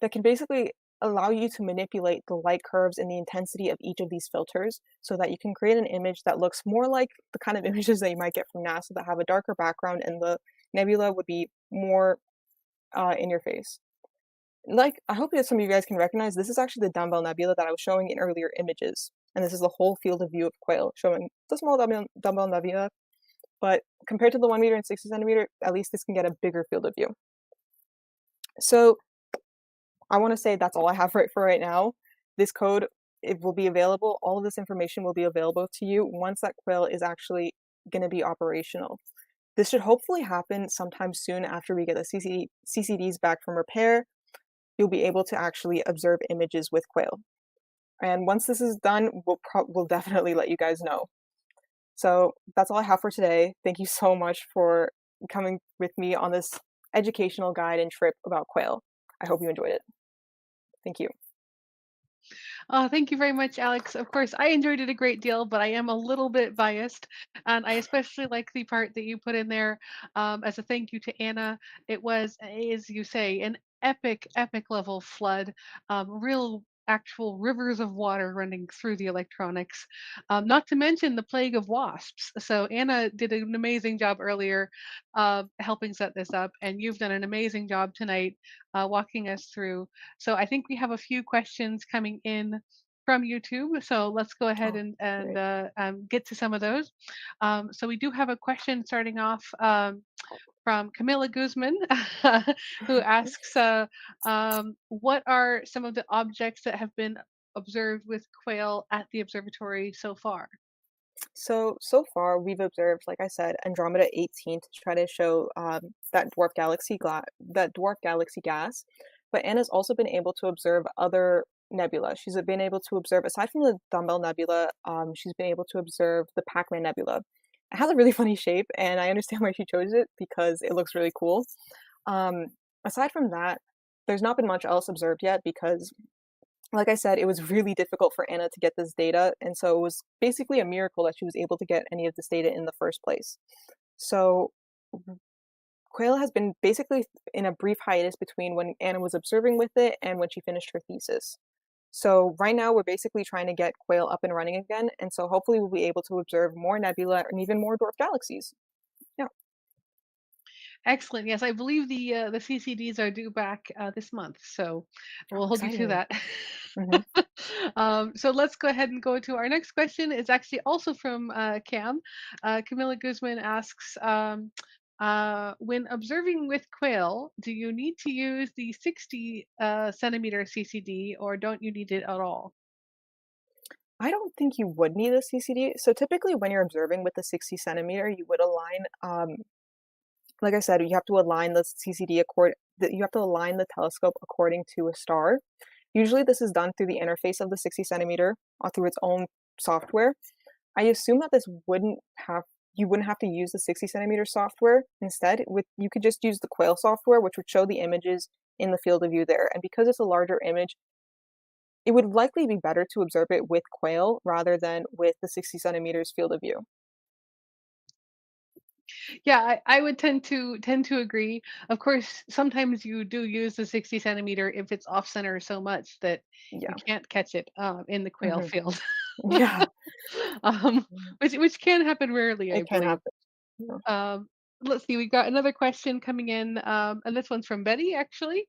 That can basically allow you to manipulate the light curves and the intensity of each of these filters so that you can create an image that looks more like the kind of images that you might get from NASA that have a darker background and the nebula would be more in your face. Like, I hope that some of you guys can recognize this is actually the dumbbell nebula that I was showing in earlier images. And this is the whole field of view of Quail, showing the small dumbbell nebula. But compared to the 1 meter and 60 centimeter, at least this can get a bigger field of view. So I want to say that's all I have for right now. This code, it will be available. All of this information will be available to you once that Quail is actually going to be operational. This should hopefully happen sometime soon after we get the CCDs back from repair. You'll be able to actually observe images with Quail. And once this is done, we'll definitely let you guys know. So that's all I have for today. Thank you so much for coming with me on this educational guide and trip about Quail. I hope you enjoyed it. Thank you. Oh, thank you very much, Alex. Of course, I enjoyed it a great deal, but I am a little bit biased. And I especially like the part that you put in there as a thank you to Anna. It was, as you say, an epic, epic level flood, real actual rivers of water running through the electronics, not to mention the plague of wasps. So Anna did an amazing job earlier helping set this up, and you've done an amazing job tonight walking us through. So I think we have a few questions coming in from YouTube. So let's go ahead Oh, and great. get to some of those. So we do have a question starting off from Camilla Guzman, who asks, what are some of the objects that have been observed with quail at the observatory so far? So far we've observed, like I said, Andromeda 18 to try to show that dwarf galaxy gas. But Anna's also been able to observe other nebula. She's been able to observe, aside from the Dumbbell Nebula, she's been able to observe the Pac-Man Nebula. It has a really funny shape, and I understand why she chose it because it looks really cool. Um, Aside from that, there's not been much else observed yet because, like I said, it was really difficult for Anna to get this data, and so it was basically a miracle that she was able to get any of this data in the first place. So Quail has been basically in a brief hiatus between when Anna was observing with it and when she finished her thesis. So right now we're basically trying to get Quail up and running again, and so hopefully we'll be able to observe more nebula and even more dwarf galaxies. Yeah, Excellent. Yes, I believe the CCDs are due back this month, so oh, we'll hold you to exciting. that. Hmm. So let's go ahead and go to our next question. It's actually also from Cam. Camilla Guzman asks, when observing with quail, do you need to use the 60 centimeter CCD, or don't you need it at all? I don't think you would need a CCD. So typically when you're observing with the 60 centimeter, you would align, like I said, you have to align the CCD you have to align the telescope according to a star. Usually this is done through the interface of the 60 centimeter or through its own software. I assume that you wouldn't have to use the 60 centimeter software. Instead, you could just use the Quail software, which would show the images in the field of view there. And because it's a larger image, it would likely be better to observe it with Quail rather than with the 60 centimeters field of view. Yeah, I would tend to agree. Of course, sometimes you do use the 60 centimeter if it's off center so much that you Yeah. can't catch it in the quail Hmm. field, Yeah. um, Mhm. which can happen rarely, I It can believe. happen. Yeah. Um, let's see, we got another question coming in, and this one's from Betty, actually.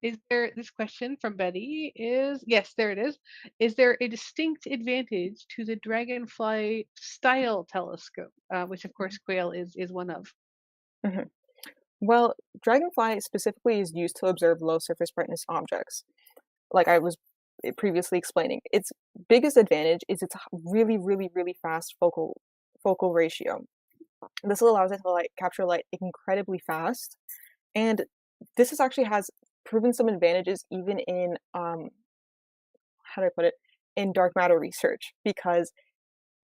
Is there this question from Betty is yes, there it is. Is there a distinct advantage to the Dragonfly style telescope, which of course Quail is one of? Mhm. Well, Dragonfly specifically is used to observe low surface brightness objects. Like I was previously explaining, its biggest advantage is its really, really, really fast focal ratio. This allows it to capture light incredibly fast, and this is actually has proven some advantages even in how do I put it, in dark matter research, because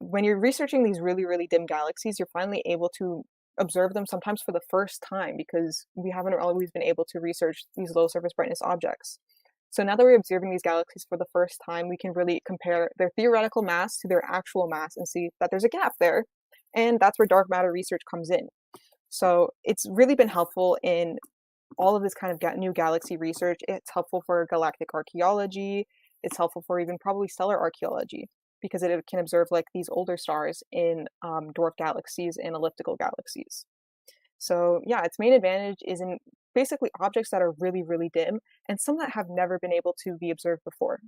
when you're researching these really, really dim galaxies, you're finally able to observe them sometimes for the first time because we haven't always been able to research these low surface brightness objects. So now that we're observing these galaxies for the first time, we can really compare their theoretical mass to their actual mass and see that there's a gap there. And that's where dark matter research comes in. So it's really been helpful in all of this kind of new galaxy research. It's helpful for galactic archaeology. It's helpful for even probably stellar archaeology because it can observe like these older stars in dwarf galaxies and elliptical galaxies. So yeah, its main advantage is in basically objects that are really, really dim and some that have never been able to be observed before.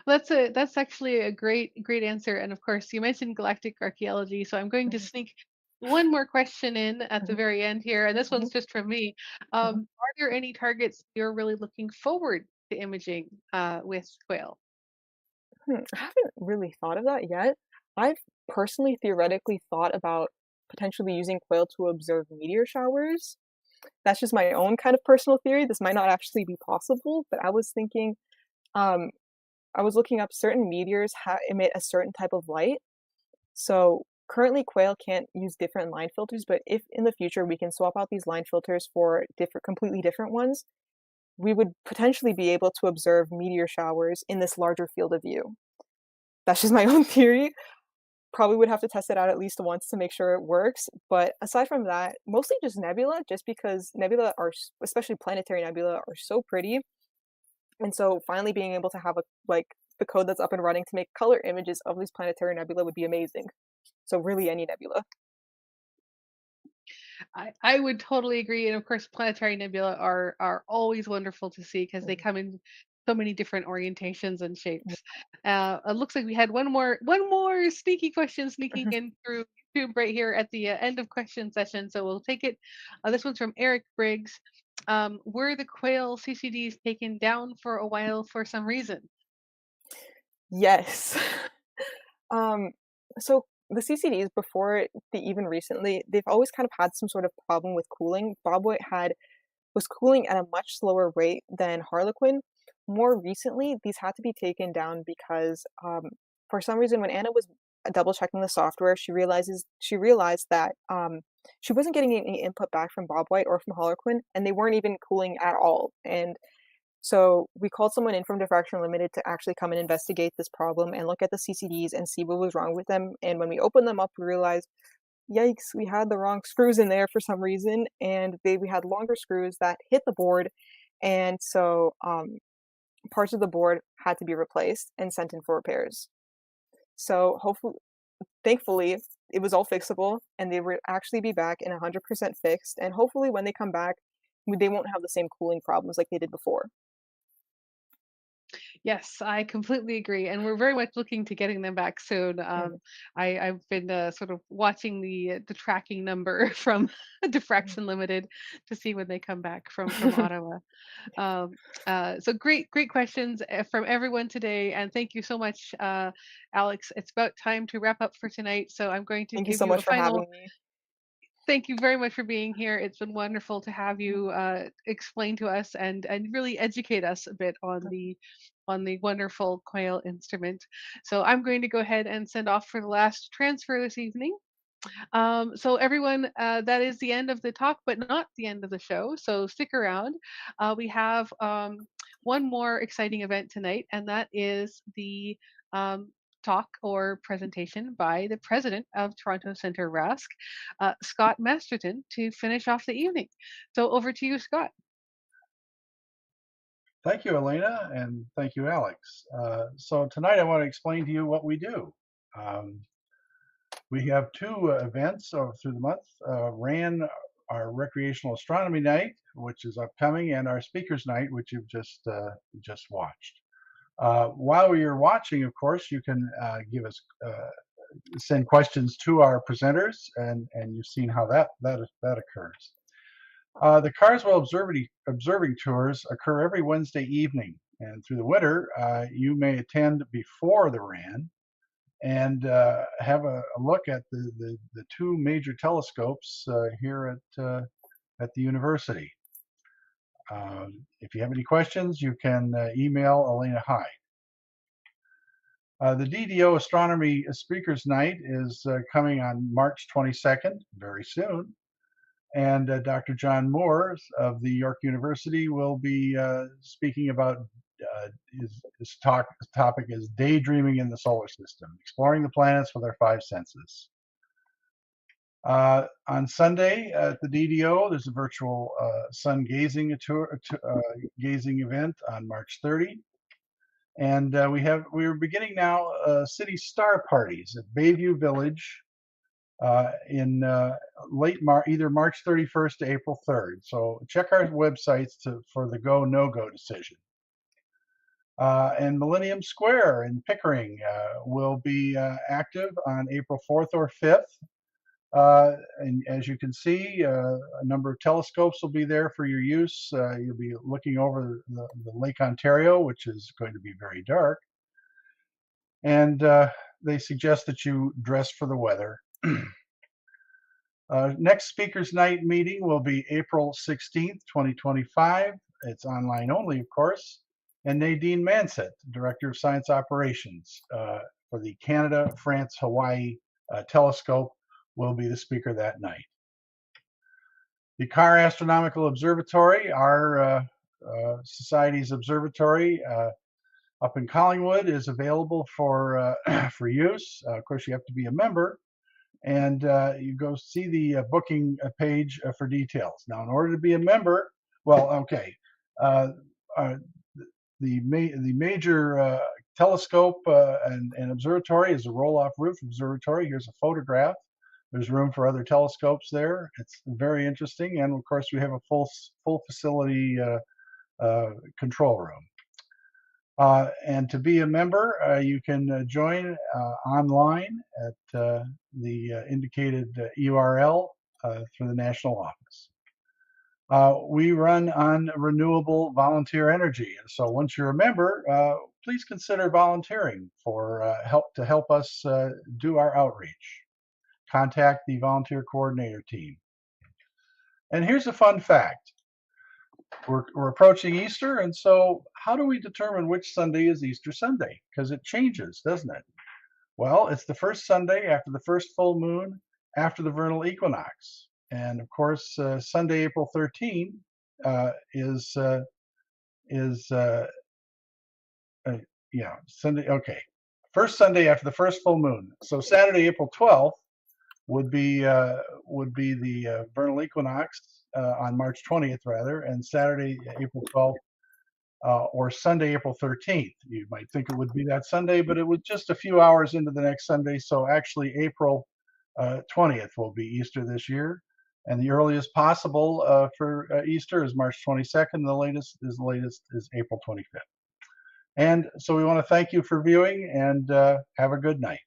That's actually a great answer. And of course, you mentioned galactic archaeology, so I'm going to Mhm, sneak one more question in at the mhm, very end here, and this mhm, one's just from me. mhm. Are there any targets you're really looking forward to imaging with Quail? I haven't really thought of that yet. I've personally theoretically thought about potentially using quail to observe meteor showers. That's just my own kind of personal theory. This might not actually be possible, but I was thinking, um, I was looking up certain meteors emit a certain type of light. So currently, quail can't use different line filters, but if in the future we can swap out these line filters for completely different ones, we would potentially be able to observe meteor showers in this larger field of view. That's just my own theory. Probably would have to test it out at least once to make sure it works. But aside from that, mostly just nebula, just because nebula especially planetary nebula, are so pretty. And so finally being able to have the code that's up and running to make color images of these planetary nebula would be amazing. So really any nebula. I would totally agree, and of course, planetary nebula are always wonderful to see because they Mhm. come in so many different orientations and shapes. It looks like we had one more sneaky question sneaking Mhm. in through YouTube right here at the end of question session. So we'll take it. This one's from Eric Briggs. Were the quail CCDs taken down for a while for some reason? Yes. Um, so the CCDs before even recently, they've always kind of had some sort of problem with cooling. Bob White was cooling at a much slower rate than Harlequin. More recently, these had to be taken down because for some reason, when Anna was double checking the software, she realized that she wasn't getting any input back from Bob White or from Harlequin, and they weren't even cooling at all. And so we called someone in from Diffraction Limited to actually come and investigate this problem and look at the CCDs and see what was wrong with them. And when we opened them up, we realized, yikes, we had the wrong screws in there for some reason, and we had longer screws that hit the board, and so parts of the board had to be replaced and sent in for repairs. So thankfully, it was all fixable, and they will actually be back in 100% fixed. And hopefully, when they come back, they won't have the same cooling problems like they did before. Yes, I completely agree, and we're very much looking to getting them back soon. Mm, I've been sort of watching the tracking number from mm. Diffraction Limited to see when they come back from Ottawa. Um, so great questions from everyone today, and thank you so much, Alex. It's about time to wrap up for tonight, so I'm going to Thank you give so you a much for final having me. thank you very much for being here. It's been wonderful to have you explain to us and really educate us a bit on the wonderful quail instrument. So I'm going to go ahead and send off for the last transfer this evening. So everyone, that is the end of the talk, but not the end of the show. So stick around. We have one more exciting event tonight, and that is the um, talk or presentation by the president of Toronto Centre RASC, Scott Masterton, to finish off the evening. So over to you, Scott. Thank you, Elena, and thank you, Alex. So tonight I want to explain to you what we do. Um, we have two events through the month. Ran our recreational astronomy night, which is upcoming, and our speakers night, which you've just watched. While you're watching, of course, you can give us send questions to our presenters, and you've seen how that occurs. The Carswell observing tours occur every Wednesday evening, and through the winter, you may attend before the RAN and have a look at the two major telescopes here at the university. If you have any questions, you can email Elena Hyde. The DDO Astronomy Speakers Night is coming on March 22nd, very soon. And Dr. John Moore of the York University will be speaking about his topic is daydreaming in the solar system, exploring the planets with our five senses. On Sunday at the DDO, there's a virtual sun gazing gazing event on March 30. And we're beginning now city star parties at Bayview Village in either March 31st to April 3rd. So check our websites for the go, no go decision. And Millennium Square in Pickering will be active on April 4th or 5th. And as you can see, a number of telescopes will be there for your use. You'll be looking over the Lake Ontario, which is going to be very dark. And they suggest that you dress for the weather. Next Speakers Night meeting will be April 16th, 2025. It's online only, of course. And Nadine Mansett, Director of Science Operations for the Canada, France, Hawaii telescope, will be the speaker that night. The Carr Astronomical Observatory, our Society's observatory up in Collingwood, is available for for use. Of course, you have to be a member, and you go see the booking page for details. Now, in order to be a member, well, okay, the major telescope and observatory is a roll-off roof observatory. Here's a photograph. There's room for other telescopes there. It's very interesting, and of course, we have a full facility control room. And to be a member, you can join online at the indicated URL through the national office. We run on renewable volunteer energy. So once you're a member, please consider volunteering for help us do our outreach. Contact the volunteer coordinator team. And here's a fun fact. We're approaching Easter, and so how do we determine which Sunday is Easter Sunday? Because it changes, doesn't it? Well, it's the first Sunday after the first full moon after the vernal equinox. And of course, Sunday, April 13 is Sunday. Okay, first Sunday after the first full moon. So Saturday, April 12th would be the vernal equinox, on March 20th, rather, and Saturday, April 12th, or Sunday, April 13th. You might think it would be that Sunday, but it was just a few hours into the next Sunday. So actually, April 20th will be Easter this year. And the earliest possible for Easter is March 22nd. The latest is April 25th. And so we want to thank you for viewing, and have a good night.